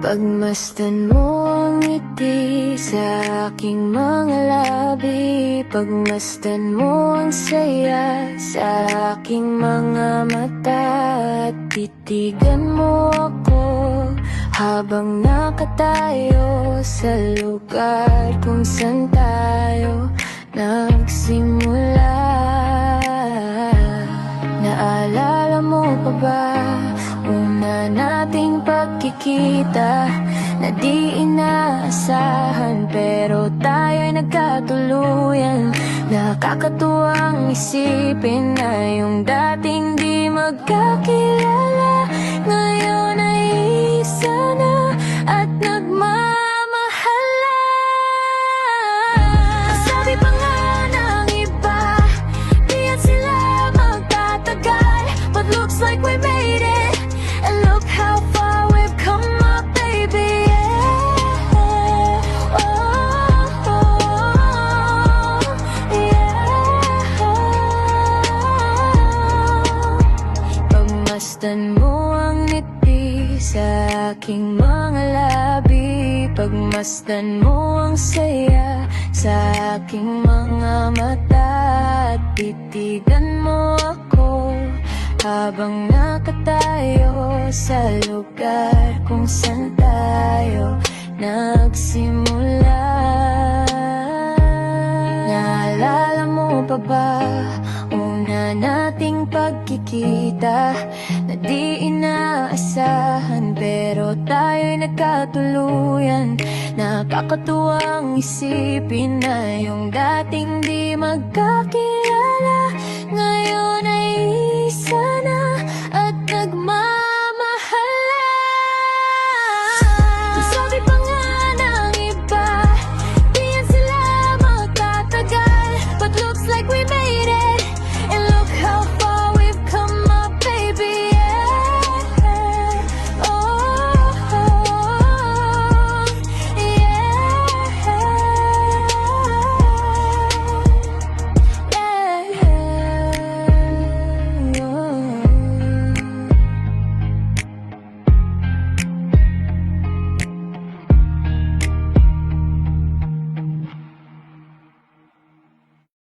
Pagmasdan mo ang ngiti sa aking mga labi, pagmasdan mo ang saya sa aking mga mata, at titigan mo ako habang nakatayo sa lugar kung saan tayo nagsimula. Naalala mo pa ba una nating pagkikita, na di inaasahan pero tayo'y nagkatuluyan? Nakakatuwang isipin na yung dating di magkakilala ngayon ay isa na at nagmamahala. Sabi pa nga ng iba, di yan sila magtatagal, but looks like we made it. And look how far we've come up, baby, yeah. Oh, yeah. Pagmasdan mo ang ngiti sa aking mga labi, pagmasdan mo ang saya sa aking mga mata, at titigan mo ako habang nakatayo sa lugar kung saan tayo nagsimula. Naalala mo pa ba una nating pagkikita, na di inaasahan pero tayo'y nagkatuluyan? Nakakatuwang isipin na yung dating di magkakilala